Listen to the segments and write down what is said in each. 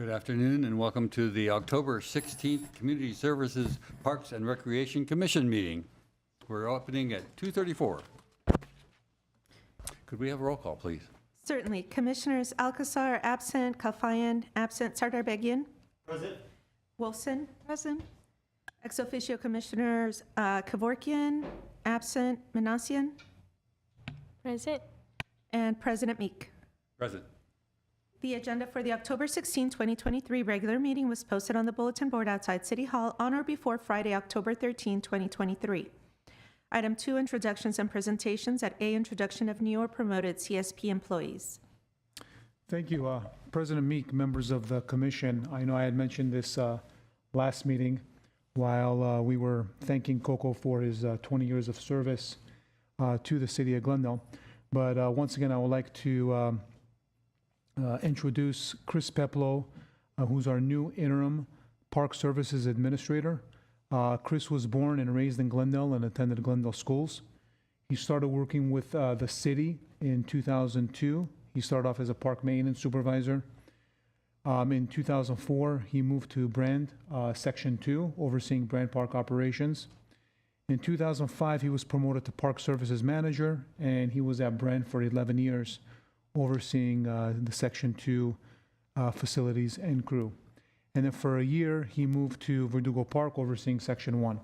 Good afternoon and welcome to the October 16th Community Services Parks and Recreation Commission meeting. We're opening at 2:34. Could we have a roll call, please? Certainly. Commissioners Alcazar absent, Kalfayan absent, Sardarbegian. Present. Wolfson present. Ex officio Commissioners Kevorkian absent, Manassian, Present. and President Meek. Present. The agenda for the October 16, 2023 regular meeting was posted on the bulletin board outside City Hall on or before Friday, October 13, 2023. Item 2, introductions and presentations. At A, introduction of new or promoted CSP employees. Thank you, President Meek, members of the commission. I know I had mentioned this last meeting while we were thanking Coco for his 20 years of service to the city of Glendale. But once again, I would like to introduce Chris Peplow, who's our new interim Park Services Administrator. Chris was born and raised in Glendale and attended Glendale schools. He started working with the city in 2002. He started off as a park maintenance supervisor. In 2004, he moved to Brand, Section 2, overseeing Brand Park operations. In 2005, he was promoted to Park Services Manager, and he was at Brand for 11 years, overseeing the Section 2 facilities and crew. And then for a year, he moved to Verdugo Park, overseeing Section 1.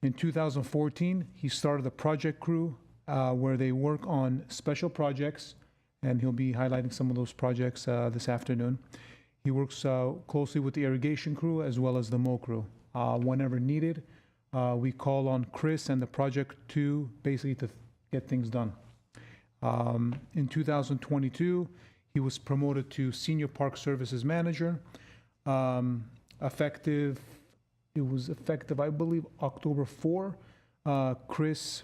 In 2014, he started the project crew where they work on special projects, and he'll be highlighting some of those projects this afternoon. He works closely with the irrigation crew as well as the mow crew. Whenever needed, we call on Chris and the project to basically to get things done. In 2022, he was promoted to Senior Park Services Manager. Effective, I believe, October 4. Chris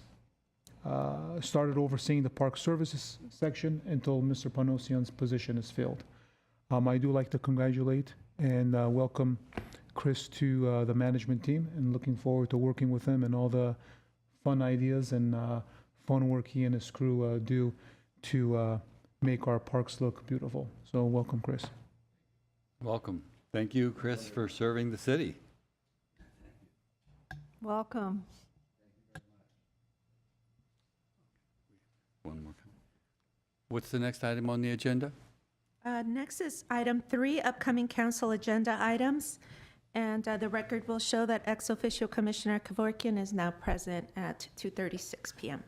started overseeing the Park Services section until Mr. Panosian's position is filled. I do like to congratulate and welcome Chris to the management team, and looking forward to working with him and all the fun ideas and fun work he and his crew do to make our parks look beautiful. So welcome, Chris. Welcome. Thank you, Chris, for serving the city. Welcome. One more. What's the next item on the agenda? Next is item 3, upcoming council agenda items. And the record will show that ex officio Commissioner Kevorkian is now present at 2:36 p.m.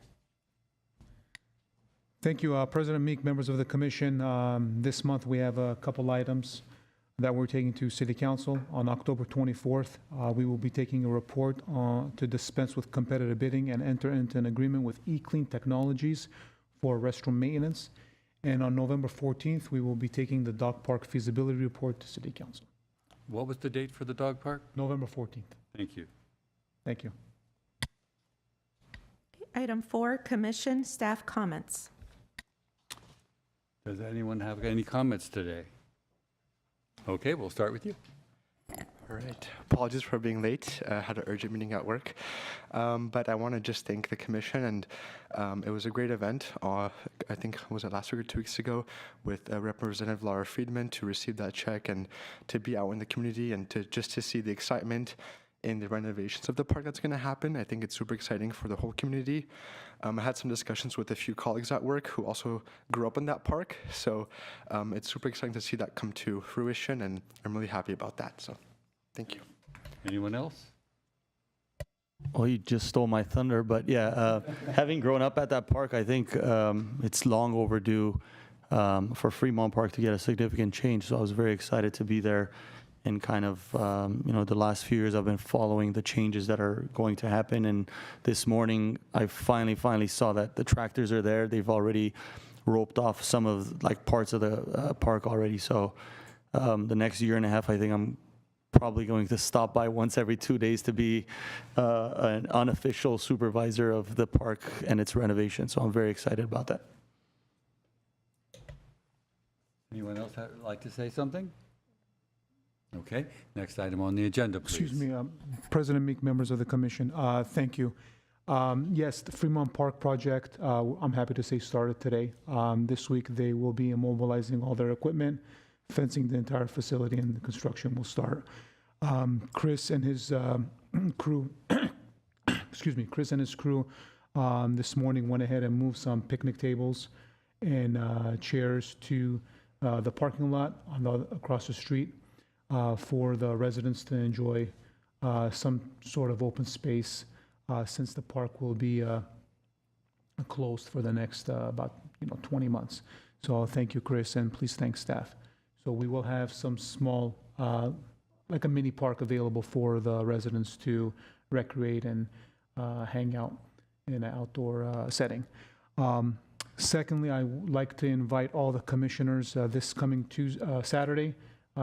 Thank you, President Meek, members of the commission. This month we have a couple items that we're taking to City Council. On October 24th, we will be taking a report to dispense with competitive bidding and enter into an agreement with eClean Technologies for restroom maintenance. And on November 14th, we will be taking the dog park feasibility report to City Council. What was the date for the dog park? November 14th. Thank you. Thank you. Item 4, commission staff comments. Does anyone have any comments today? Okay, we'll start with you. All right. Apologies for being late. I had an urgent meeting at work. But I want to just thank the commission, and it was a great event. I think, was it last week or 2 weeks ago, with Representative Laura Friedman to receive that check and to be out in the community and to see the excitement in the renovations of the park that's going to happen. I think it's super exciting for the whole community. I had some discussions with a few colleagues at work who also grew up in that park. So it's super exciting to see that come to fruition, and I'm really happy about that. So thank you. Anyone else? Well, you just stole my thunder, but yeah, having grown up at that park, I think it's long overdue for Fremont Park to get a significant change. So I was very excited to be there, and kind of, the last few years I've been following the changes that are going to happen. And this morning, I finally saw that the tractors are there. They've already roped off some of parts of the park already. So the next year and a half, I think I'm probably going to stop by once every 2 days to be an unofficial supervisor of the park and its renovation. So I'm very excited about that. Anyone else like to say something? Okay, next item on the agenda, please. Excuse me, President Meek, members of the commission, thank you. Yes, the Fremont Park project, I'm happy to say, started today. This week they will be immobilizing all their equipment, fencing the entire facility, and the construction will start. Chris and his crew, excuse me, Chris and his crew this morning went ahead and moved some picnic tables and chairs to the parking lot across the street for the residents to enjoy some sort of open space since the park will be closed for the next about 20 months. So thank you, Chris, and please thank staff. So we will have some small, like a mini park available for the residents to recreate and hang out in an outdoor setting. Secondly, I would like to invite all the commissioners this coming Saturday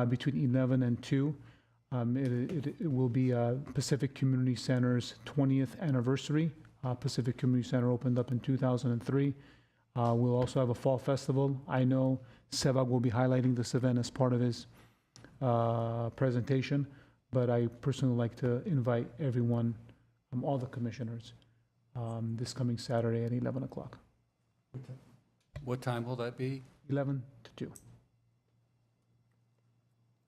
between 11 and 2. It will be Pacific Community Center's 20th anniversary. Pacific Community Center opened up in 2003. We'll also have a fall festival. I know Sevag will be highlighting this event as part of his presentation, but I personally like to invite everyone, all the commissioners, this coming Saturday at 11 o'clock. What time will that be? 11 to 2.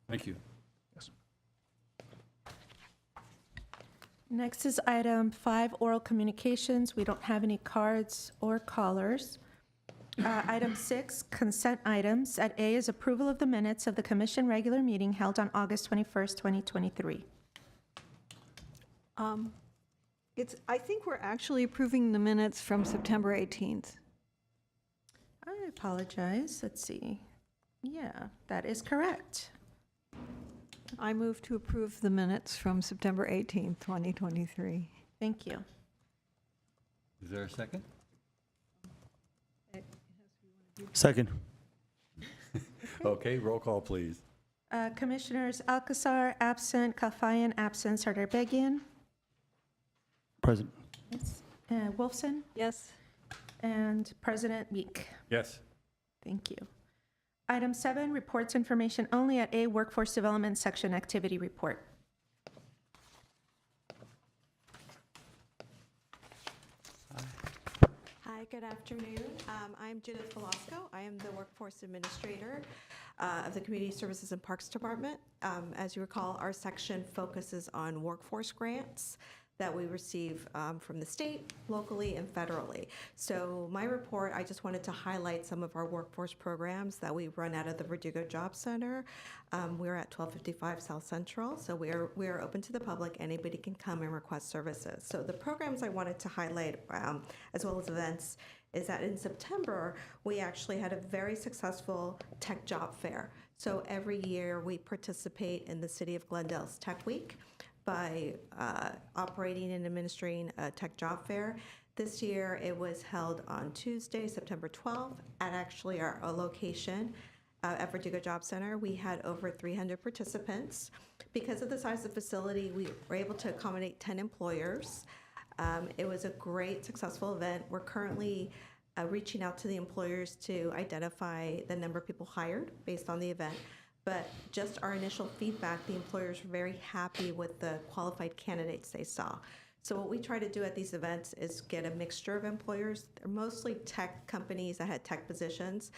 Thank you. Yes. Next is item 5, oral communications. We don't have any cards or callers. Item 6, consent items. At A is approval of the minutes of the commission regular meeting held on August 21st, 2023. I think we're actually approving the minutes from September 18th. I apologize. Let's see. Yeah, that is correct. I move to approve the minutes from September 18th, 2023. Thank you. Is there a second? Second. Okay, roll call, please. Commissioners Alcazar, absent. Kalfayan, absent. Sardarbegian. Present. Yes. Wolfson. Yes. And President Meek. Yes. Thank you. Item 7, reports information only. At A, workforce development section activity report. Hi, good afternoon. I'm Judith Velasco. I am the Workforce Administrator of the Community Services and Parks Department. As you recall, our section focuses on workforce grants that we receive from the state, locally, and federally. So my report, I just wanted to highlight some of our workforce programs that we run out of the Verdugo Job Center. We're at 1255 South Central, so we are open to the public. Anybody can come and request services. So the programs I wanted to highlight, as well as events, is that in September, we actually had a very successful tech job fair. So every year we participate in the City of Glendale's Tech Week by operating and administering a tech job fair. This year, it was held on Tuesday, September 12th, at actually our location at Verdugo Job Center. We had over 300 participants. Because of the size of the facility, we were able to accommodate 10 employers. It was a great, successful event. We're currently reaching out to the employers to identify the number of people hired based on the event. But just our initial feedback, the employers were very happy with the qualified candidates they saw. So what we try to do at these events is get a mixture of employers. They're mostly tech companies that had tech positions,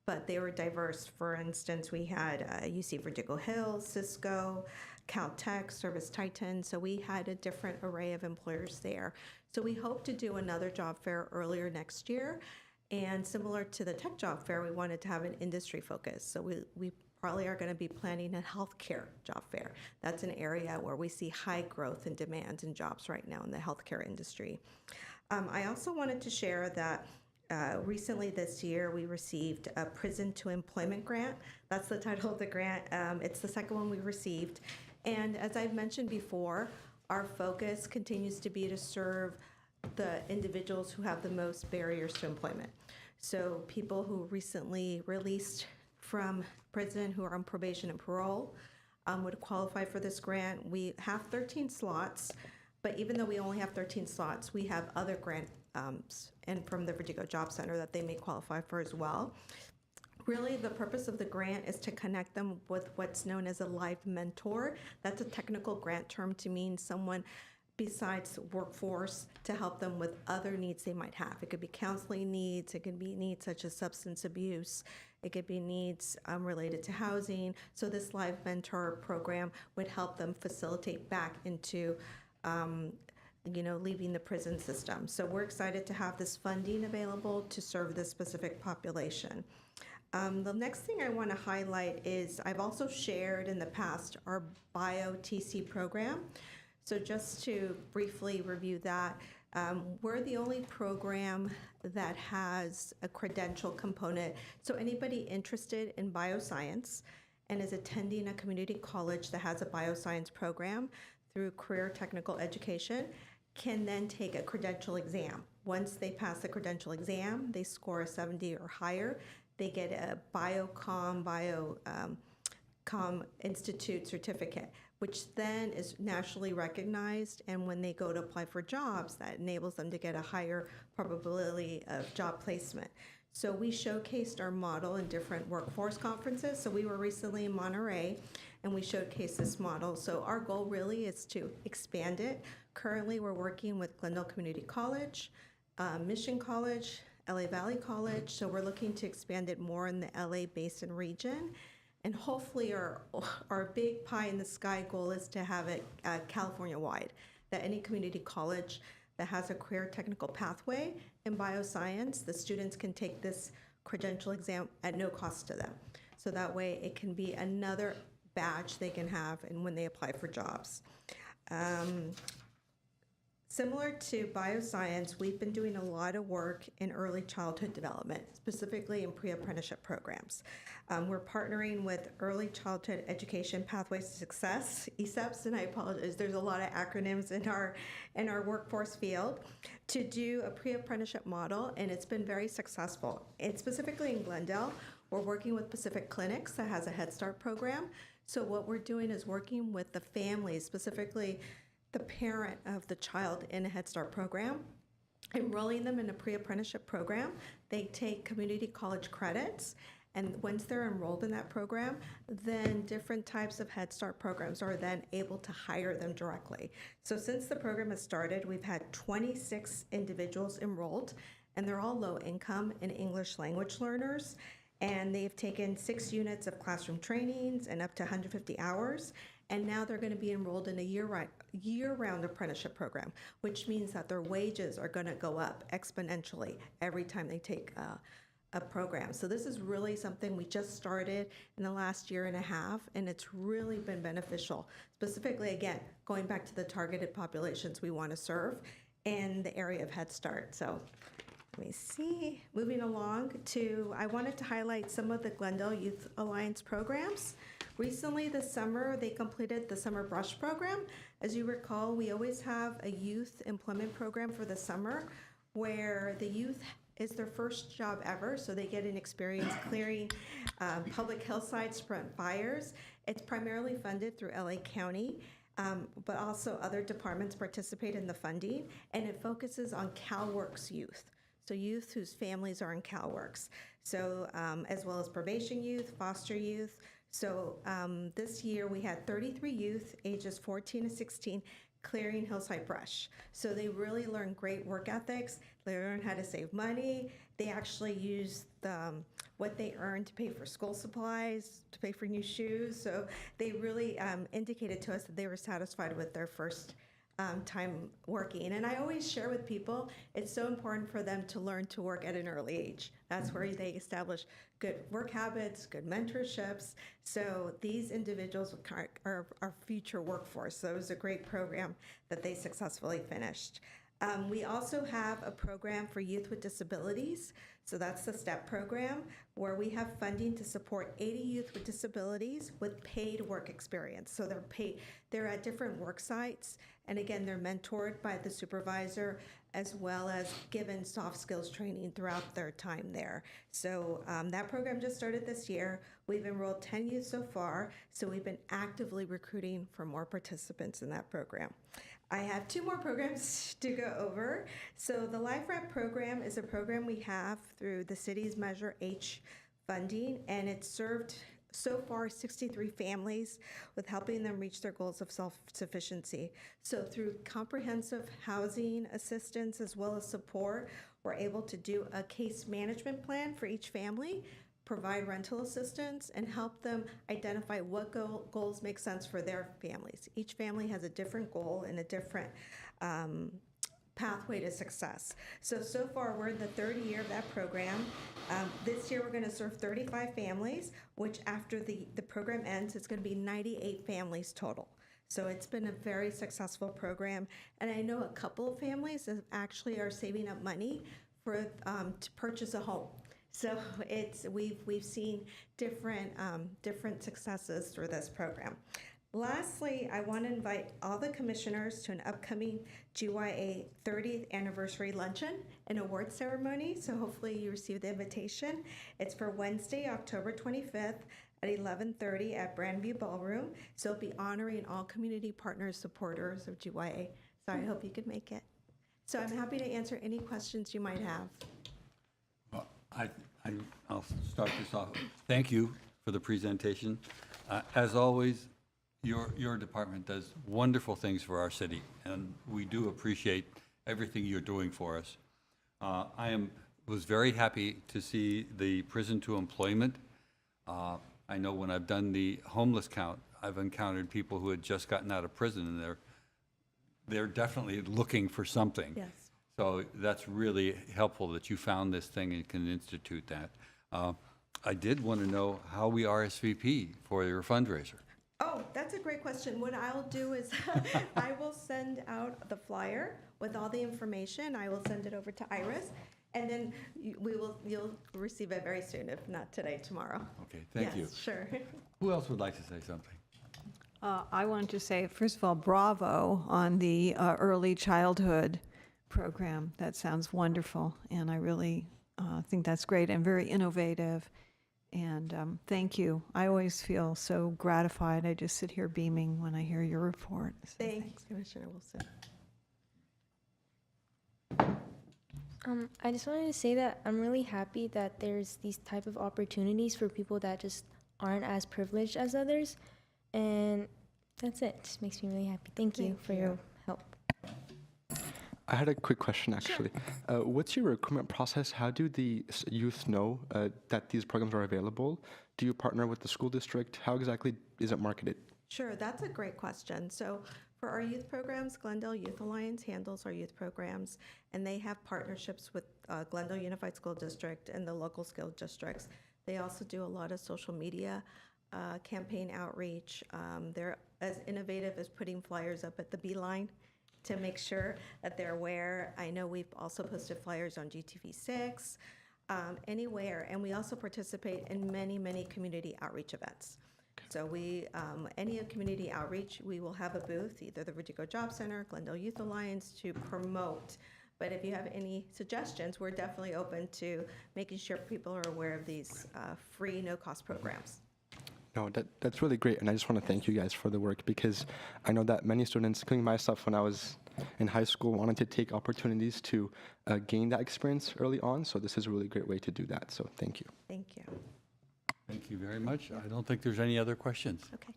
but they were diverse. For instance, we had UC Verdugo Hills, Cisco, Caltech, Service Titan. So we had a different array of employers there. So we hope to do another job fair earlier next year. And similar to the tech job fair, we wanted to have an industry focus. So we probably are going to be planning a healthcare job fair. That's an area where we see high growth and demand in jobs right now in the healthcare industry. I also wanted to share that recently this year we received a Prison to Employment grant. That's the title of the grant. It's the second one we received. And as I've mentioned before, our focus continues to be to serve the individuals who have the most barriers to employment. So people who recently released from prison who are on probation and parole would qualify for this grant. We have 13 slots, but even though we only have 13 slots, we have other grants and from the Verdugo Job Center that they may qualify for as well. Really, the purpose of the grant is to connect them with what's known as a live mentor. That's a technical grant term to mean someone besides workforce to help them with other needs they might have. It could be counseling needs, it could be needs such as substance abuse, It could be needs related to housing. So this Live Mentor program would help them facilitate back into leaving the prison system. So we're excited to have this funding available to serve this specific population. The next thing I want to highlight is I've also shared in the past our BioTC program. So just to briefly review that, we're the only program that has a credential component. So anybody interested in bioscience and is attending a community college that has a bioscience program through Career Technical Education can then take a credential exam. Once they pass the credential exam, they score a 70 or higher, they get a Biocom Institute certificate, which then is nationally recognized, and when they go to apply for jobs, that enables them to get a higher probability of job placement. So we showcased our model in different workforce conferences. So we were recently in Monterey, and we showcased this model. So our goal really is to expand it. Currently, we're working with Glendale Community College, Mission College, LA Valley College. So we're looking to expand it more in the LA Basin region. And hopefully our big pie in the sky goal is to have it California-wide, that any community college that has a career technical pathway in bioscience, the students can take this credential exam at no cost to them. So that way it can be another badge they can have and when they apply for jobs. Similar to bioscience, we've been doing a lot of work in early childhood development, specifically in pre-apprenticeship programs. We're partnering with Early Childhood Education Pathways to Success, ESEPS, and I apologize, there's a lot of acronyms in our workforce field, to do a pre-apprenticeship model, and it's been very successful. And specifically in Glendale, we're working with Pacific Clinics that has a Head Start program. So what we're doing is working with the families, specifically the parent of the child in a Head Start program, enrolling them in a pre-apprenticeship program. They take community college credits, and once they're enrolled in that program, then different types of Head Start programs are then able to hire them directly. So since the program has started, we've had 26 individuals enrolled, and they're all low income and English language learners. And they've taken 6 units of classroom trainings and up to 150 hours. And now they're going to be enrolled in a year-round apprenticeship program, which means that their wages are going to go up exponentially every time they take a program. So this is really something we just started in the last year and a half, and it's really been beneficial. Specifically, again, going back to the targeted populations we want to serve in the area of Head Start. So let me see. Moving along I wanted to highlight some of the Glendale Youth Alliance programs. Recently this summer, they completed the Summer Brush program. As you recall, we always have a youth employment program for the summer where the youth is their first job ever, so they get an experience clearing public hillsides to prevent fires. It's primarily funded through LA County, but also other departments participate in the funding, and it focuses on CalWORKs youth. So youth whose families are in CalWORKs, so as well as probation youth, foster youth. So this year we had 33 youth ages 14 to 16 clearing hillside brush. So they really learn great work ethics. They learn how to save money. They actually use what they earn to pay for school supplies, to pay for new shoes. So they really indicated to us that they were satisfied with their first time working. And I always share with people, it's so important for them to learn to work at an early age. That's where they establish good work habits, good mentorships. So these individuals are our future workforce. So it was a great program that they successfully finished. We also have a program for youth with disabilities. So that's the STEP program, where we have funding to support 80 youth with disabilities with paid work experience. So they're at different work sites, and again, they're mentored by the supervisor as well as given soft skills training throughout their time there. So that program just started this year. We've enrolled 10 youth so far, so we've been actively recruiting for more participants in that program. I have 2 more programs to go over. So the Life Wrap program is a program we have through the city's Measure H funding, and it's served so far 63 families with helping them reach their goals of self-sufficiency. So through comprehensive housing assistance as well as support, we're able to do a case management plan for each family, provide rental assistance, and help them identify what goals make sense for their families. Each family has a different goal and a different pathway to success. So far, we're in the third year of that program. This year, we're going to serve 35 families, which after the program ends, it's going to be 98 families total. So it's been a very successful program. And I know a couple of families that actually are saving up money for to purchase a home. So we've seen different successes through this program. Lastly, I want to invite all the commissioners to an upcoming GYA 30th anniversary luncheon and award ceremony. So hopefully you receive the invitation. It's for Wednesday, October 25th at 11:30 at Brandview Ballroom. So it'll be honoring all community partners, supporters of GYA. So I hope you could make it. So I'm happy to answer any questions you might have. Well, I'll start this off. Thank you for the presentation. As always, your department does wonderful things for our city, and we do appreciate everything you're doing for us. Was very happy to see the prison to employment. I know when I've done the homeless count, I've encountered people who had just gotten out of prison, and they're definitely looking for something. Yes. So that's really helpful that you found this thing and can institute that. I did want to know how we RSVP for your fundraiser. Oh, that's a great question. What I'll do is I will send out the flyer with all the information. I will send it over to Iris, and then you'll receive it very soon, if not today, tomorrow. Okay, thank you. Yes, sure. Who else would like to say something? I wanted to say, first of all, bravo on the early childhood program. That sounds wonderful, and I really think that's great and very innovative. And thank you. I always feel so gratified. I just sit here beaming when I hear your report. So Thanks, Commissioner Wilson. I just wanted to say that I'm really happy that there's these type of opportunities for people that just aren't as privileged as others. And that's it. It just makes me really happy. Thank you for your help. I had a quick question, actually. What's your recruitment process? How do the youth know that these programs are available? Do you partner with the school district? How exactly is it marketed? Sure, that's a great question. So for our youth programs, Glendale Youth Alliance handles our youth programs, and they have partnerships with Glendale Unified School District and the local school districts. They also do a lot of social media campaign outreach. They're as innovative as putting flyers up at the Beeline to make sure that they're aware. I know we've also posted flyers on GTV6, anywhere, and we also participate in many, many community outreach events. So any community outreach, we will have a booth, either the Vertigo Job Center, Glendale Youth Alliance, to promote. But if you have any suggestions, we're definitely open to making sure people are aware of these free, no-cost programs. No, that's really great, and I just want to thank you guys for the work, because I know that many students, including myself when I was in high school, wanted to take opportunities to gain that experience early on, so this is a really great way to do that, so thank you. Thank you. Thank you very much. I don't think there's any other questions. Okay.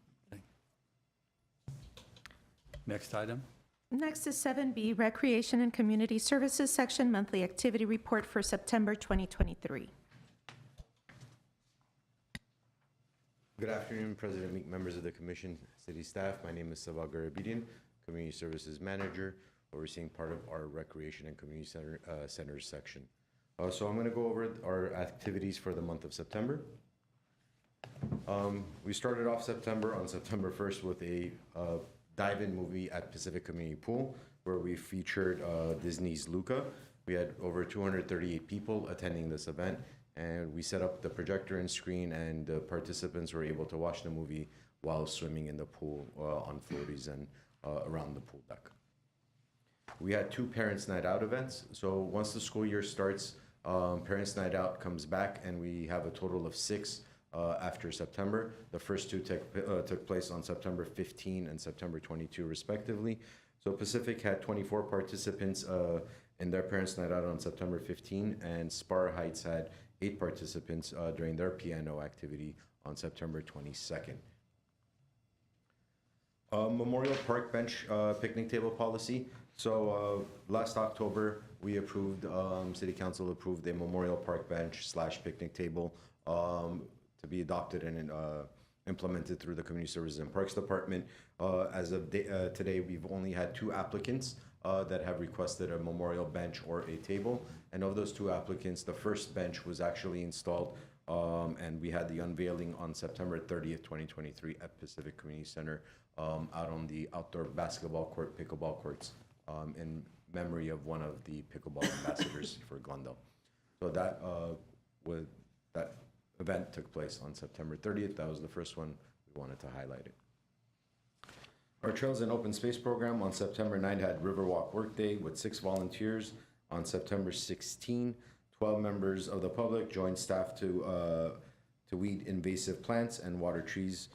Next item. Next is 7B, Recreation and Community Services Section Monthly Activity Report for September 2023. Good afternoon, President Meek, members of the Commission, city staff. My name is Sabah Garabedian, Community Services Manager, overseeing part of our Recreation and Community Centers section. So I'm going to go over our activities for the month of September. We started off September on September 1st with a dive-in movie at Pacific Community Pool, where we featured Disney's Luca. We had over 238 people attending this event, and we set up the projector and screen, and participants were able to watch the movie while swimming in the pool on floaties and around the pool deck. We had 2 Parents Night Out events. So once the school year starts, Parents Night Out comes back, and we have a total of 6 after September. The first 2 took place on September 15 and September 22, respectively. So Pacific had 24 participants in their Parents Night Out on September 15, and Spar Heights had 8 participants during their piano activity on September 22nd. Memorial Park bench picnic table policy. So last October, we approved, City Council approved a Memorial Park bench / picnic table to be adopted and implemented through the Community Services and Parks Department. As of today, we've only had 2 applicants that have requested a memorial bench or a table. And of those 2 applicants, the first bench was actually installed, and we had the unveiling on September 30th, 2023 at Pacific Community Center, out on the outdoor basketball court, pickleball courts, in memory of one of the pickleball ambassadors for Glendale. So that event took place on September 30th. That was the first one. We wanted to highlight it. Our Trails and Open Space program on September 9th had Riverwalk Workday with 6 volunteers. On September 16, 12 members of the public joined staff to weed invasive plants and water trees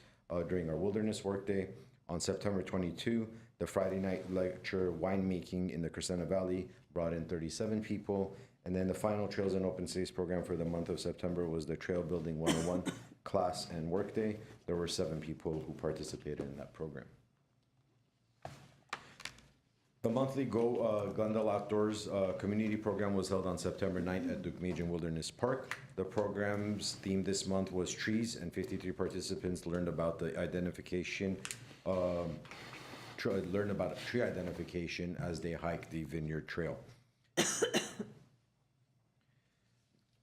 during our Wilderness Workday. On September 22, the Friday night lecture winemaking in the Crescenta Valley brought in 37 people. And then the final Trails and Open Space program for the month of September was the Trail Building 101 class and workday. There were 7 people who participated in that program. The monthly Go Glendale Outdoors community program was held on September 9th at Deukmejian Wilderness Park. The program's theme this month was trees, and 53 participants learned about the identification, learned about tree identification as they hiked the Vineyard Trail.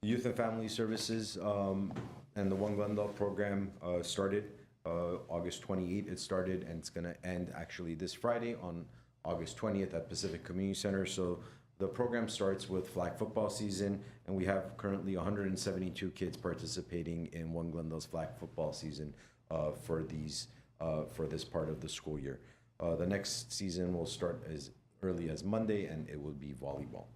Youth and Family Services and the One Glendale program started August 28th. It started, and it's going to end actually this Friday on August 20th at Pacific Community Center. So the program starts with flag football season, and we have currently 172 kids participating in One Glendale's flag football season for this part of the school year. The next season will start as early as Monday, and it will be volleyball.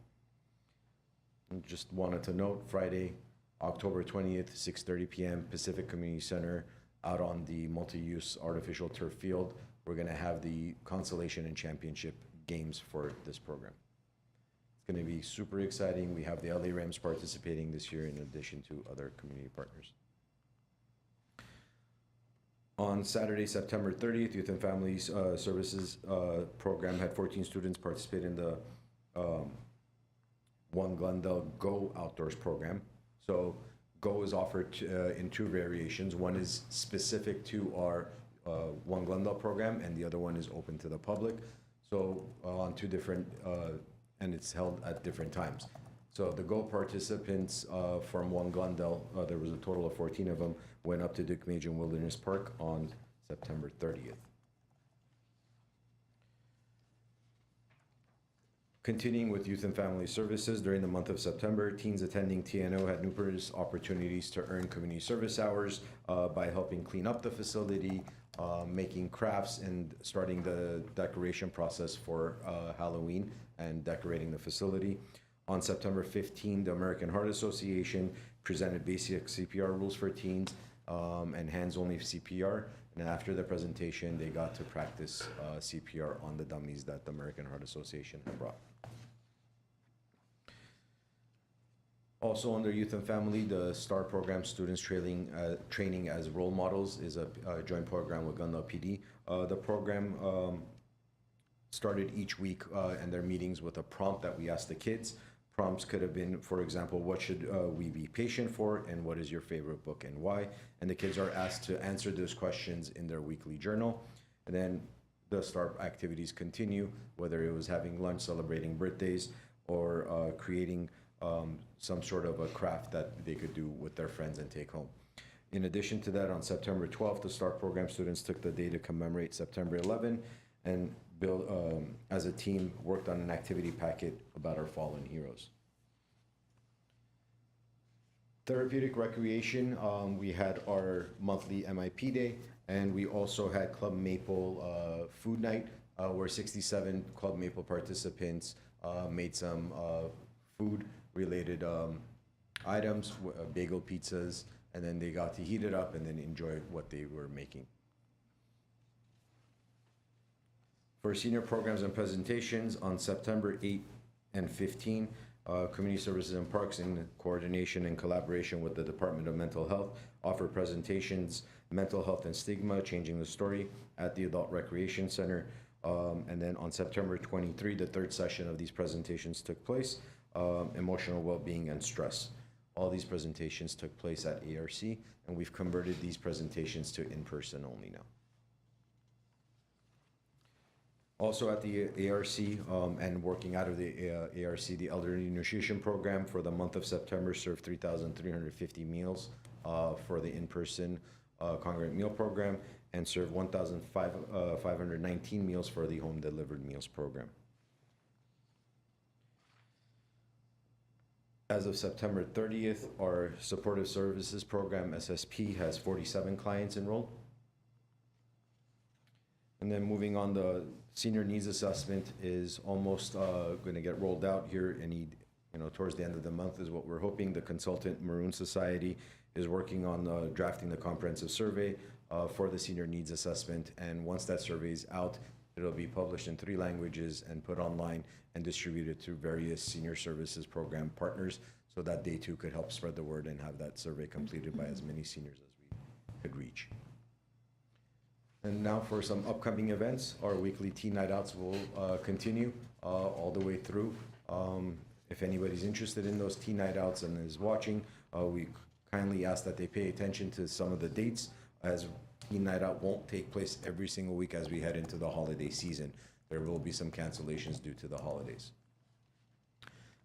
And just wanted to note, Friday, October 20th, 6:30 p.m., Pacific Community Center, out on the multi-use artificial turf field. We're going to have the consolation and championship games for this program. It's going to be super exciting. We have the LA Rams participating this year in addition to other community partners. On Saturday, September 30th, Youth and Family Services program had 14 students participate in the One Glendale Go Outdoors program. So Go is offered in 2 variations. One is specific to our One Glendale program, and the other one is open to the public. So on 2 different, and it's held at different times. So the Go participants from One Glendale, there was a total of 14 of them, went up to Deukmejian Wilderness Park on September 30th. Continuing with Youth and Family Services, during the month of September, teens attending TNO had numerous opportunities to earn community service hours by helping clean up the facility, making crafts, and starting the decoration process for Halloween and decorating the facility. On September 15, the American Heart Association presented basic CPR rules for teens and hands-only CPR. And after the presentation, they got to practice CPR on the dummies that the American Heart Association had brought. Also under Youth and Family, the STAR program, Students Training as Role Models, is a joint program with Glendale PD. The program started each week and their meetings with a prompt that we asked the kids. Prompts could have been, for example, what should we be patient for, and what is your favorite book and why? And the kids are asked to answer those questions in their weekly journal. And then the STAR activities continue, whether it was having lunch, celebrating birthdays, or creating some sort of a craft that they could do with their friends and take home. In addition to that, on September 12th, the STAR program students took the day to commemorate September 11 and build, as a team, worked on an activity packet about our fallen heroes. Therapeutic recreation, we had our monthly MIP day, and we also had Club Maple food night, where 67 Club Maple participants made some food-related items, bagel pizzas, and then they got to heat it up and then enjoy what they were making. For senior programs and presentations, on September 8 and 15, Community Services and Parks, in coordination and collaboration with the Department of Mental Health, offered presentations, Mental Health and Stigma, Changing the Story, at the Adult Recreation Center. And then on September 23, the third session of these presentations took place, emotional well-being and stress. All these presentations took place at ARC, and we've converted these presentations to in-person only now. Also at the ARC, and working out of the ARC, the Elderly Nutrition Program for the month of September served 3,350 meals for the in-person congregate meal program, and served 1,519 meals for the home delivered meals program. As of September 30th, our supportive services program, SSP, has 47 clients enrolled. And then moving on, the senior needs assessment is almost going to get rolled out here towards the end of the month is what we're hoping. The consultant, Maroon Society, is working on drafting the comprehensive survey for the senior needs assessment. And once that survey is out, it'll be published in 3 languages and put online and distributed through various senior services program partners so that they too could help spread the word and have that survey completed by as many seniors as we could reach. And now for some upcoming events. Our weekly tea night outs will continue all the way through. If anybody's interested in those tea night outs and is watching, we kindly ask that they pay attention to some of the dates, as tea night out won't take place every single week as we head into the holiday season. There will be some cancellations due to the holidays.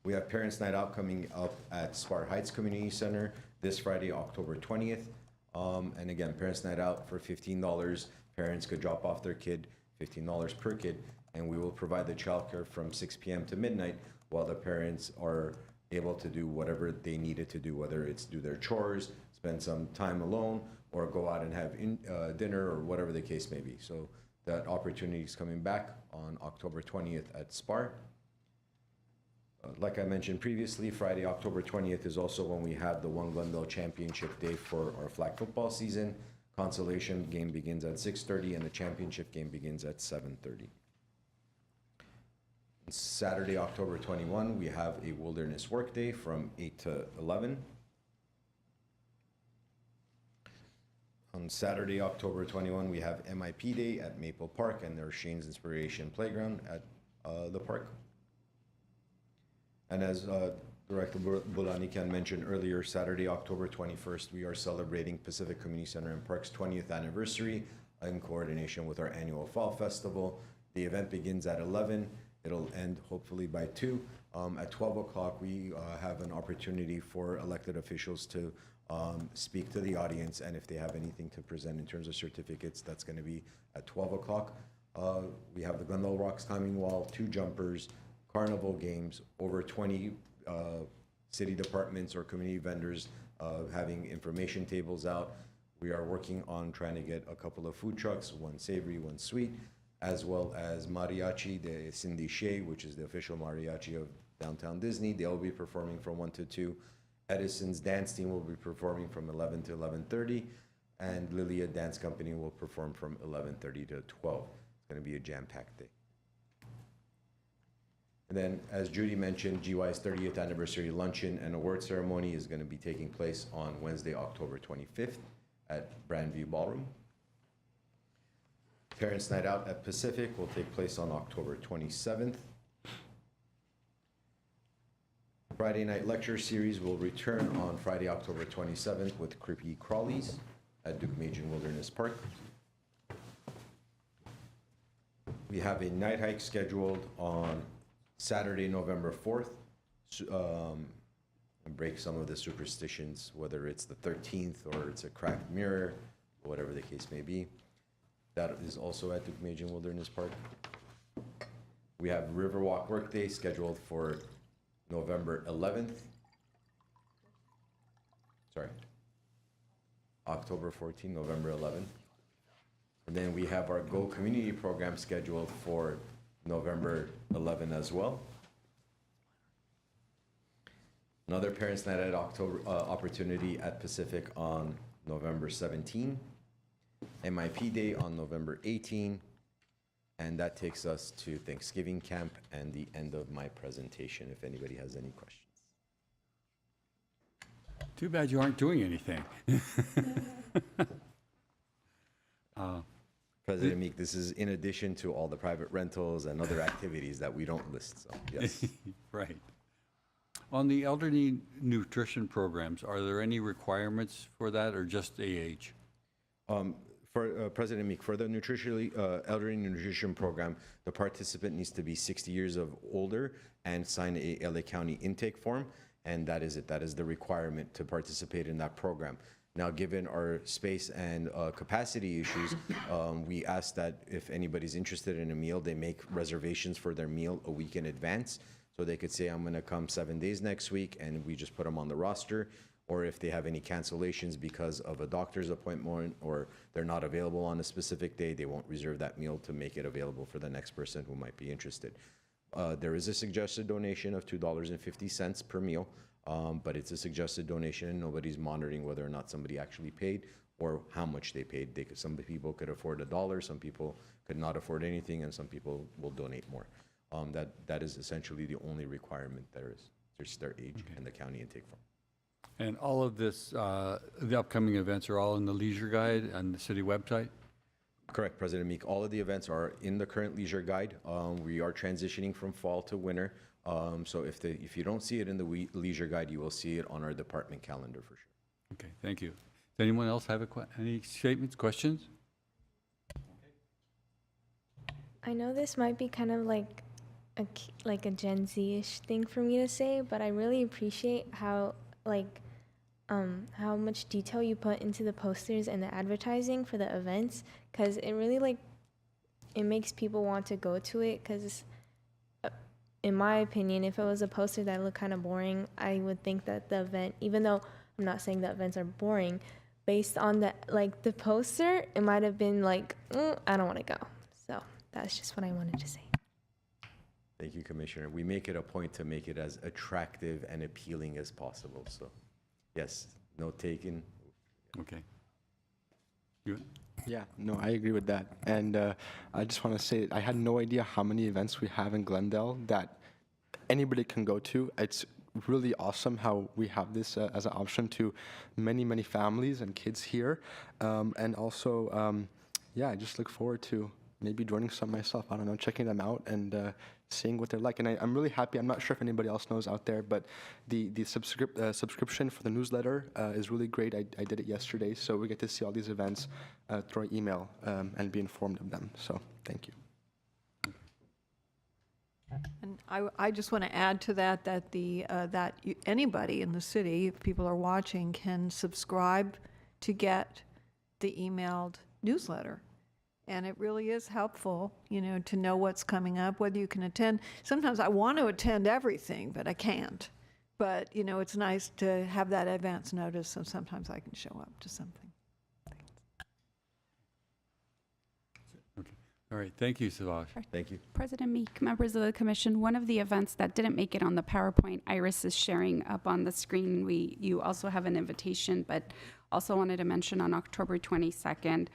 We have Parents Night Out coming up at Spar Heights Community Center this Friday, October 20th. And again, Parents Night Out for $15. Parents could drop off their kid, $15 per kid, and we will provide the childcare from 6 p.m. to midnight while the parents are able to do whatever they needed to do, whether it's do their chores, spend some time alone, or go out and have dinner, or whatever the case may be. So that opportunity is coming back on October 20th at SPAR. Like I mentioned previously, Friday, October 20th is also when we have the One Glendale Championship Day for our flag football season. Consolation game begins at 6:30 and the championship game begins at 7:30. Saturday, October 21, we have a Wilderness Work Day from 8 to 11. On Saturday, October 21, we have MIP Day at Maple Park and their Shane's Inspiration Playground at the park. And as Director Bulanikan mentioned earlier, Saturday, October 21st, we are celebrating Pacific Community Center and Park's 20th anniversary in coordination with our annual Fall Festival. The event begins at 11. It'll end hopefully by 2. At 12 o'clock, we have an opportunity for elected officials to speak to the audience, and if they have anything to present in terms of certificates, that's going to be at 12 o'clock. We have the Glendale Rocks climbing wall, 2 jumpers, carnival games, over 20 city departments or community vendors having information tables out. We are working on trying to get a couple of food trucks, one savory, one sweet, as well as Mariachi de Cindy Shea, which is the official mariachi of Downtown Disney. They'll be performing from 1 to 2. Edison's dance team will be performing from 11 to 11:30, and Lilia Dance Company will perform from 11:30 to 12. It's going to be a jam-packed day. And then, as Judy mentioned, GY's 30th anniversary luncheon and award ceremony is going to be taking place on Wednesday, October 25th at Brandview Ballroom. Parents' Night Out at Pacific will take place on October 27th. Friday Night Lecture Series will return on Friday, October 27th with Creepy Crawlies at Duke-Majin Wilderness Park. We have a night hike scheduled on Saturday, November 4th, and break some of the superstitions, whether it's the 13th or it's a cracked mirror, or whatever the case may be. That is also at Duke-Majin Wilderness Park. We have Riverwalk Workday scheduled for November 11th. Sorry. October 14th, November 11th. And then we have our Go Community program scheduled for November 11 as well. Another Parents' Night at October opportunity at Pacific on November 17. MIP Day on November 18. And that takes us to Thanksgiving camp and the end of my presentation, if anybody has any questions. Too bad you aren't doing anything. President Meek, this is in addition to all the private rentals and other activities that we don't list, so, yes. Right. On the elderly nutrition programs, are there any requirements for that or just AH? For President Meek, for the elderly nutrition program, the participant needs to be 60 years of older and sign a LA County intake form, and that is it. That is the requirement to participate in that program. Now, given our space and capacity issues, we ask that if anybody's interested in a meal, they make reservations for their meal a week in advance. So they could say, I'm going to come 7 days next week, and we just put them on the roster. Or if they have any cancellations because of a doctor's appointment or they're not available on a specific day, they won't reserve that meal to make it available for the next person who might be interested. There is a suggested donation of $2.50 per meal. But it's a suggested donation, and nobody's monitoring whether or not somebody actually paid or how much they paid. Some people could afford $1, some people could not afford anything, and some people will donate more. That is essentially the only requirement there is. There's their age and the county intake form. And all of this, the upcoming events are all in the leisure guide and the city website? Correct, President Meek. All of the events are in the current leisure guide. We are transitioning from fall to winter. So if you don't see it in the leisure guide, you will see it on our department calendar for sure. Okay, thank you. Does anyone else have any statements, questions? I know this might be kind of like a Gen Z-ish thing for me to say, but I really appreciate how much detail you put into the posters and the advertising for the events, because it really it makes people want to go to it. Because in my opinion, if it was a poster that looked kind of boring, I would think that the event, even though I'm not saying that events are boring, based on the poster, it might have been I don't want to go. So that's just what I wanted to say. Thank you, Commissioner. We make it a point to make it as attractive and appealing as possible. So, yes, note taken. Okay. You? Yeah, no, I agree with that. And I just want to say, I had no idea how many events we have in Glendale that anybody can go to. It's really awesome how we have this as an option to many, many families and kids here. And also, yeah, I just look forward to maybe joining some myself. I don't know, checking them out and seeing what they're like. And I'm really happy. I'm not sure if anybody else knows out there, but the subscription for the newsletter is really great. I did it yesterday, so we get to see all these events through our email and be informed of them. So thank you. And I just want to add to that anybody in the city, if people are watching, can subscribe to get the emailed newsletter. And it really is helpful, to know what's coming up, whether you can attend. Sometimes I want to attend everything, but I can't. But, it's nice to have that advance notice, so sometimes I can show up to something. Thanks. Okay. All right. Thank you, Savage. Thank you. President Meek, members of the commission, one of the events that didn't make it on the PowerPoint, Iris is sharing up on the screen. You also have an invitation, but also wanted to mention on October 22nd,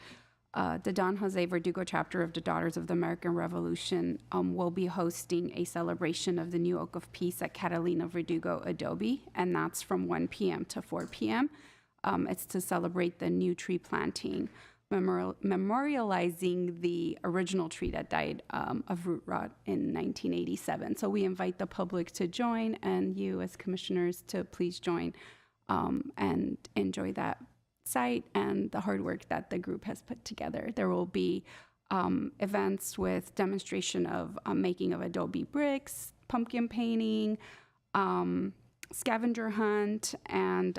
the Don Jose Verdugo chapter of the Daughters of the American Revolution will be hosting a celebration of the New Oak of Peace at Catalina Verdugo Adobe, and that's from 1 p.m. to 4 p.m. It's to celebrate the new tree planting, memorializing the original tree that died of root rot in 1987. So we invite the public to join, and you as commissioners to please join and enjoy that site and the hard work that the group has put together. There will be events with demonstration of making of adobe bricks, pumpkin painting, scavenger hunt, and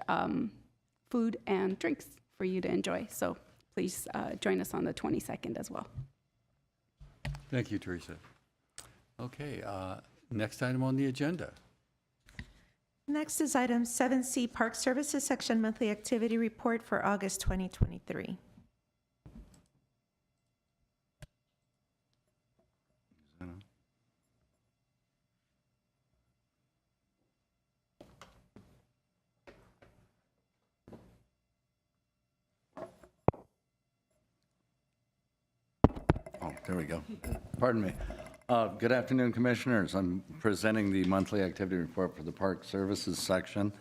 food and drinks for you to enjoy. So please join us on the 22nd as well. Thank you, Teresa. Okay, next item on the agenda. Next is item 7C, Park Services Section Monthly Activity Report for August 2023. Oh, there we go. Pardon me. Good afternoon, Commissioners. I'm presenting the monthly activity report for the Park Services section.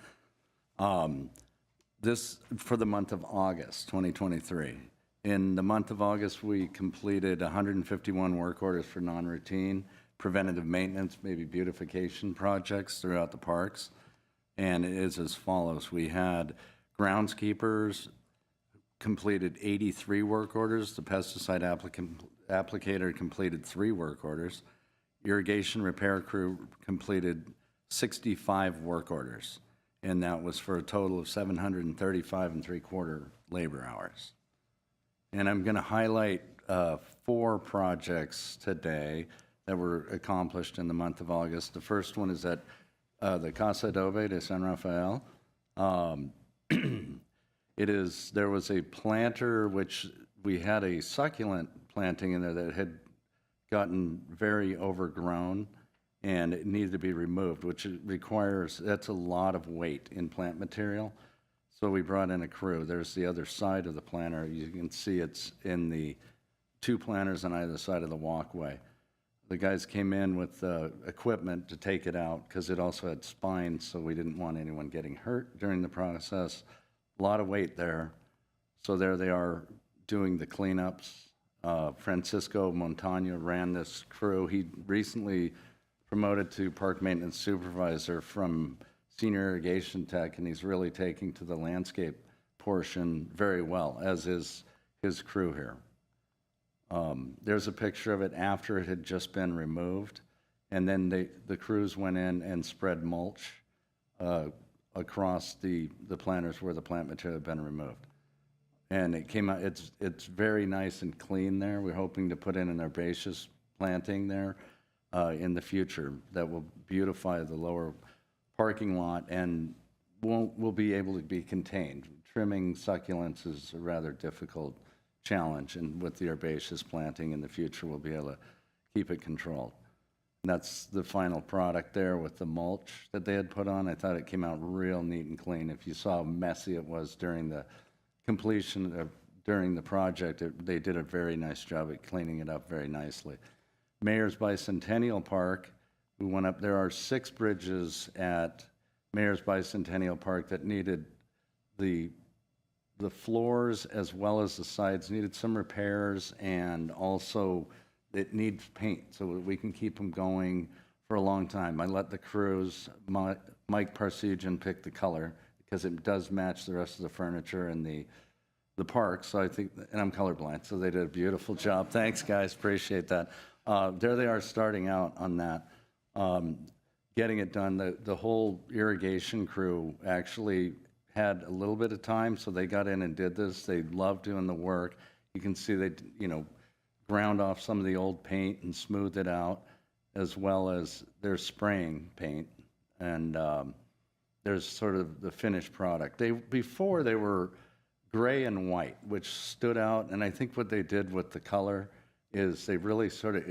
This for the month of August 2023. In the month of August, we completed 151 work orders for non-routine, preventative maintenance, maybe beautification projects throughout the parks. And it is as follows. We had groundskeepers completed 83 work orders. The pesticide applicator completed 3 work orders. Irrigation repair crew completed 65 work orders. And that was for a total of 735 and 3/4 labor hours. And I'm going to highlight 4 projects today that were accomplished in the month of August. The first one is at the Casa Adobe de San Rafael. There was a planter, which we had a succulent planting in there that had gotten very overgrown, and it needed to be removed, which that's a lot of weight in plant material. So we brought in a crew. There's the other side of the planter. You can see it's in the 2 planters on either side of the walkway. The guys came in with equipment to take it out because it also had spines, so we didn't want anyone getting hurt during the process. A lot of weight there. So there they are doing the cleanups. Francisco Montano ran this crew. He recently promoted to park maintenance supervisor from senior irrigation tech, and he's really taking to the landscape portion very well, as is his crew here. There's a picture of it after it had just been removed, and then the crews went in and spread mulch across the planters where the plant material had been removed. And it came out, it's very nice and clean there. We're hoping to put in an herbaceous planting there in the future that will beautify the lower parking lot and will be able to be contained. Trimming succulents is a rather difficult challenge, and with the herbaceous planting in the future, we'll be able to keep it controlled. And that's the final product there with the mulch that they had put on. I thought it came out real neat and clean. If you saw how messy it was during the completion, during the project, they did a very nice job at cleaning it up very nicely. Mayor's Bicentennial Park, we went up, there are 6 bridges at Mayor's Bicentennial Park that needed the floors as well as the sides needed some repairs, and also it needs paint so that we can keep them going for a long time. I let the crews, Mike Parsegian, pick the color because it does match the rest of the furniture and the park. So I think, and I'm colorblind, so they did a beautiful job. Thanks, guys, appreciate that. There they are starting out on that, getting it done. The whole irrigation crew actually had a little bit of time, so they got in and did this. They loved doing the work. You can see they, ground off some of the old paint and smoothed it out, as well as they're spraying paint, and there's sort of the finished product. Before they were gray and white, which stood out, and I think what they did with the color is they really sort of,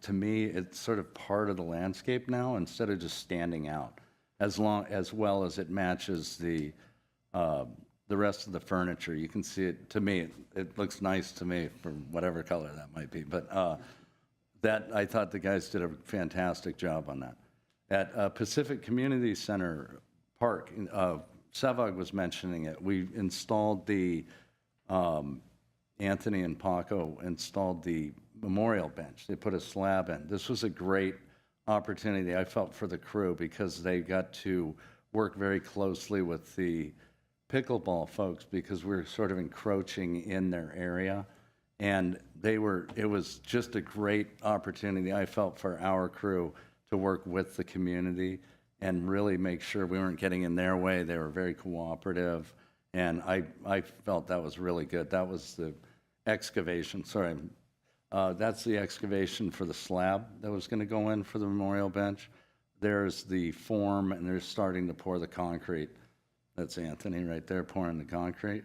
to me, it's sort of part of the landscape now instead of just standing out, as well as it matches the rest of the furniture. You can see it, to me, it looks nice to me from whatever color that might be. But I thought the guys did a fantastic job on that. At Pacific Community Center Park, Sevag was mentioning it. We installed Anthony and Paco installed the memorial bench. They put a slab in. This was a great opportunity, I felt, for the crew because they got to work very closely with the pickleball folks because we were sort of encroaching in their area. And it was just a great opportunity, I felt, for our crew to work with the community and really make sure we weren't getting in their way. They were very cooperative. And I felt that was really good. That was the excavation, sorry. That's the excavation for the slab that was going to go in for the memorial bench. There's the form, and they're starting to pour the concrete. That's Anthony right there pouring the concrete.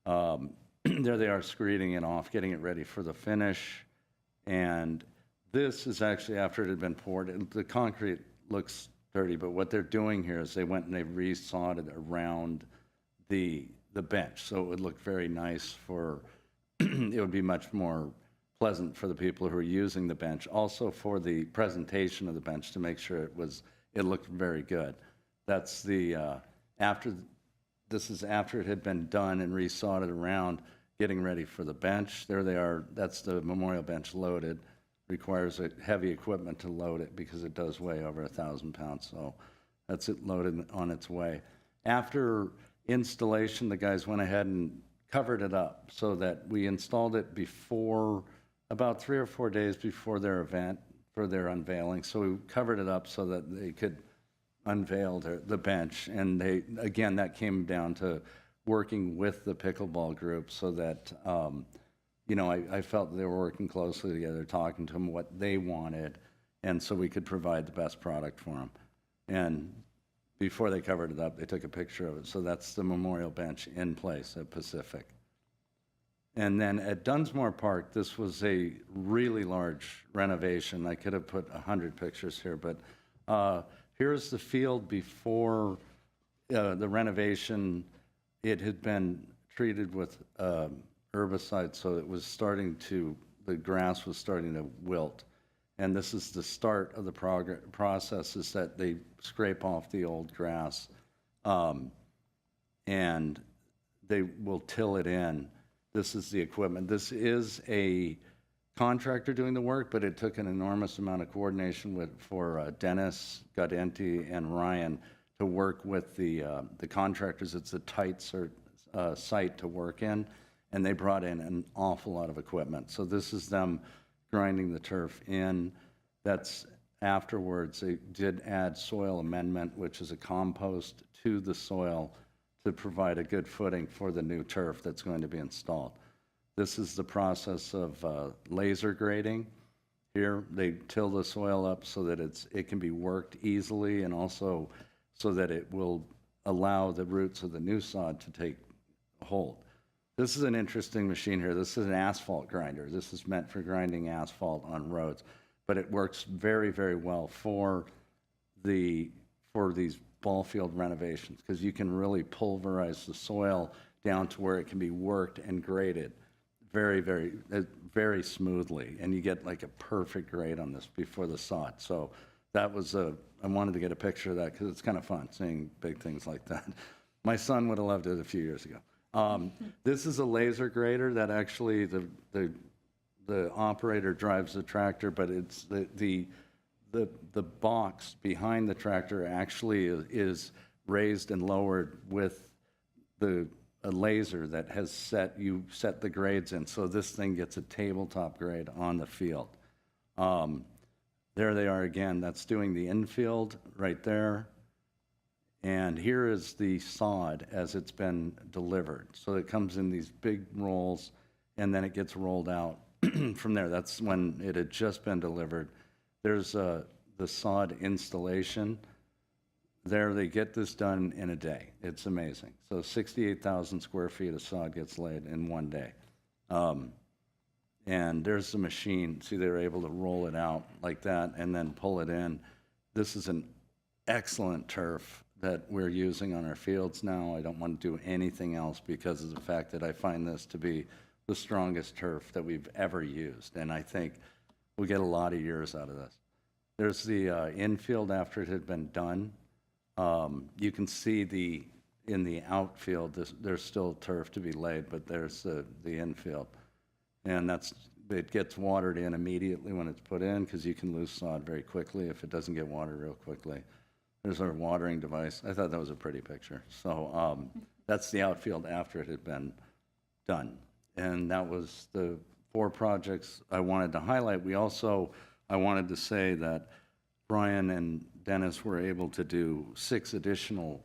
There they are screeding it off, getting it ready for the finish. And this is actually after it had been poured. The concrete looks dirty, but what they're doing here is they went and they re-sodded around the bench, so it would look very nice for, it would be much more pleasant for the people who are using the bench. Also for the presentation of the bench to make sure it looked very good. That's this is after it had been done and re-sodded around, getting ready for the bench. There they are. That's the memorial bench loaded. Requires a heavy equipment to load it because it does weigh over 1,000 pounds. So that's it loaded on its way. After installation, the guys went ahead and covered it up so that we installed it before, about 3 or 4 days before their event, for their unveiling. So we covered it up so that they could unveil the bench. And they, again, that came down to working with the pickleball group so that, you know, I felt they were working closely together, talking to them what they wanted, and so we could provide the best product for them. And before they covered it up, they took a picture of it. So that's the memorial bench in place at Pacific. And then at Dunsmore Park, this was a really large renovation. I could have put 100 pictures here, but here's the field before the renovation. It had been treated with herbicide, so it was starting to, the grass was starting to wilt. And this is the start of the process, is that they scrape off the old grass and they will till it in. This is the equipment. This is a contractor doing the work, but it took an enormous amount of coordination for Dennis Gaudenti and Ryan to work with the contractors. It's a tight site to work in, and they brought in an awful lot of equipment. So this is them grinding the turf in. That's afterwards, they did add soil amendment, which is a compost to the soil to provide a good footing for the new turf that's going to be installed. This is the process of laser grading. Here, they till the soil up so that it can be worked easily, and also so that it will allow the roots of the new sod to take hold. This is an interesting machine here. This is an asphalt grinder. This is meant for grinding asphalt on roads, but it works very, very well for these ball field renovations, because you can really pulverize the soil down to where it can be worked and graded very, very, very smoothly, and you get like a perfect grade on this before the sod. So that was I wanted to get a picture of that because it's kind of fun seeing big things like that. My son would have loved it a few years ago. This is a laser grader that actually the operator drives the tractor, but it's the box behind the tractor actually is raised and lowered with a laser that has set the grades in. So this thing gets a tabletop grade on the field. There they are again. That's doing the infield right there. And here is the sod as it's been delivered. So it comes in these big rolls, and then it gets rolled out from there. That's when it had just been delivered. There's the sod installation. There, they get this done in a day. It's amazing. So 68,000 square feet of sod gets laid in one day. And there's the machine. See, they're able to roll it out like that and then pull it in. This is an excellent turf that we're using on our fields now. I don't want to do anything else because of the fact that I find this to be the strongest turf that we've ever used. And I think we get a lot of years out of this. There's the infield after it had been done. You can see in the outfield, there's still turf to be laid, but there's the infield. And it gets watered in immediately when it's put in, because you can lose sod very quickly if it doesn't get watered real quickly. There's our watering device. I thought that was a pretty picture. So that's the outfield after it had been done. And that was the 4 projects I wanted to highlight. I wanted to say that Brian and Dennis were able to do 6 additional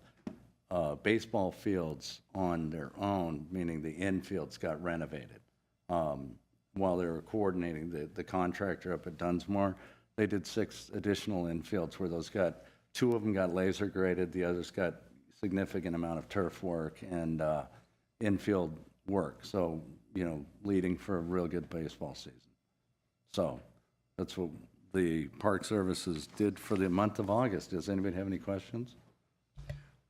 baseball fields on their own, meaning the infields got renovated. While they were coordinating the contractor up at Dunsmore, they did 6 additional infields where 2 of them got laser graded, the others got significant amount of turf work and infield work. So, leading for a real good baseball season. So that's what the Park Services did for the month of August. Does anybody have any questions?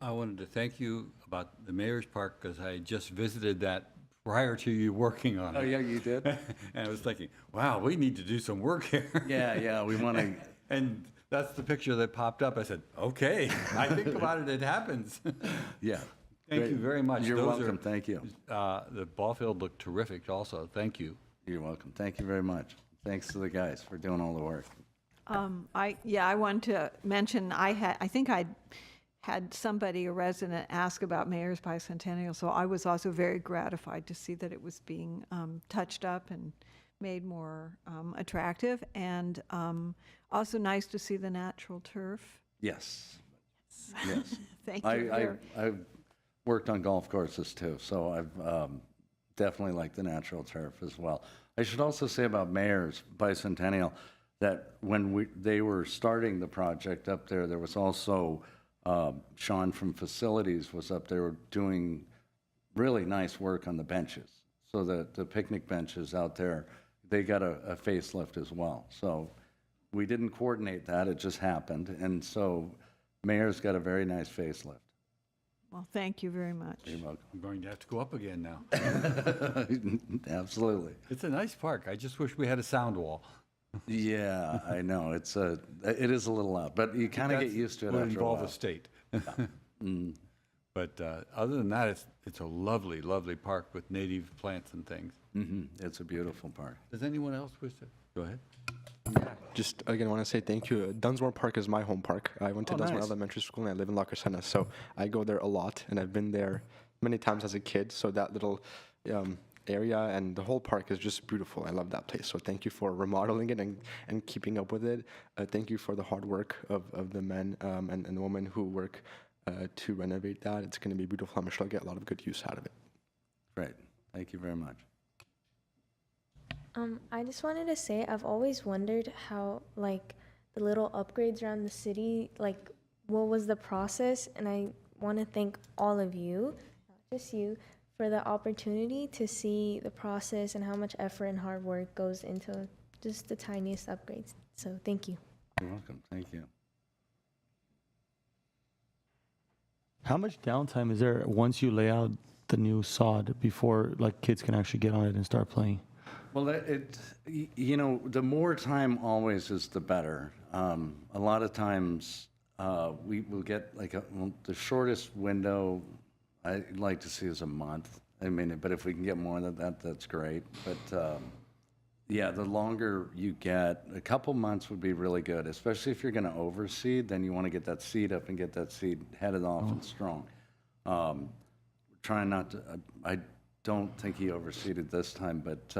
I wanted to thank you about the Mayor's Park because I just visited that prior to you working on it. Oh, yeah, you did? And I was thinking, wow, we need to do some work here. Yeah, we want to. And that's the picture that popped up. I said, okay, I think about it, it happens. Yeah. Thank you Great. very much. You're Those welcome. Thank you. The ball field looked terrific also. Thank you. You're welcome. Thank you very much. Thanks to the guys for doing all the work. I wanted to mention, I think I had somebody, a resident, ask about Mayor's Bicentennial, so I was also very gratified to see that it was being touched up and made more attractive, and also nice to see the natural turf. Yes. Yes. Thank you. I've worked on golf courses too, so I've definitely liked the natural turf as well. I should also say about Mayor's Bicentennial that when they were starting the project up there, there was also Sean from Facilities was up there doing really nice work on the benches. So the picnic benches out there, they got a facelift as well. So we didn't coordinate that, it just happened. And so Mayor's got a very nice facelift. Well, thank you very much. You're welcome. I'm going to have to go up again now. Absolutely. It's a nice park. I just wish we had a sound wall. Yeah, I know. It is a little loud, but you kind of get That's- used to it would after a involve while. the state. But other than that, it's a lovely, lovely park with native plants and things. It's a beautiful park. Does anyone else wish to? Go ahead. Just again, I want to say thank you. Dunsmore Park is my home park. I went to Oh, Dunsmore nice. Elementary School and I live in La Crescenta, so I go there a lot, and I've been there many times as a kid. So that little area and the whole park is just beautiful. I love that place. So thank you for remodeling it and keeping up with it. Thank you for the hard work of the men and the women who work to renovate that. It's going to be beautiful. I'm sure I'll get a lot of good use out of it. Great. Thank you very much. I just wanted to say I've always wondered how, like, the little upgrades around the city, like, what was the process? And I want to thank all of you, not just you, for the opportunity to see the process and how much effort and hard work goes into just the tiniest upgrades. So thank you. You're welcome. Thank you. How much downtime is there once you lay out the new sod before like kids can actually get on it and start playing? Well, the more time always is the better. A lot of times we will get like the shortest window I'd like to see is a month. I mean, but if we can get more than that, that's great. But yeah, the longer you get, a couple months would be really good, especially if you're going to overseed, then you want to get that seed up and get that seed headed off and strong. Trying not to, I don't think he overseeded this time, but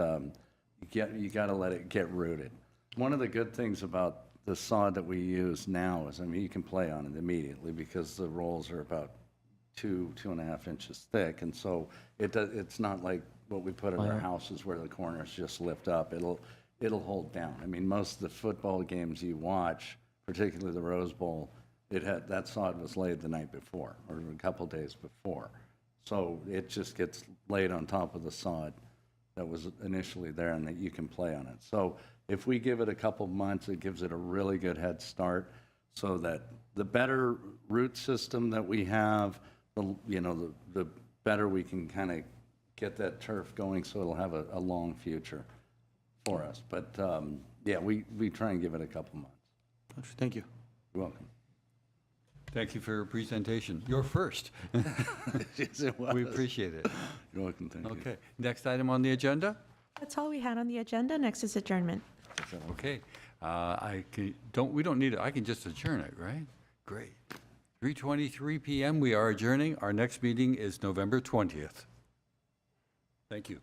you got to let it get rooted. One of the good things about the sod that we use now is, I mean, you can play on it immediately because the rolls are about 2.5 inches thick, and so it's not like what we put in our houses where the corners just lift up. It'll hold down. I mean, most of the football games you watch, particularly the Rose Bowl, that sod was laid the night before or a couple days before. So it just gets laid on top of the sod that was initially there and that you can play on it. So if we give it a couple months, it gives it a really good head start so that the better root system that we have, the better we can kind of get that turf going so it'll have a long future for us. But yeah, we try and give it a couple months. Thank you. You're welcome. Thank you for your presentation. You're first. Yes, it was. We appreciate it. You're welcome. Thank you. Okay, next item on the agenda? That's all we had on the agenda. Next is adjournment. Okay, we don't need it, I can just adjourn it, right? Great. 3:23 PM, we are adjourning. Our next meeting is November 20th. Thank you.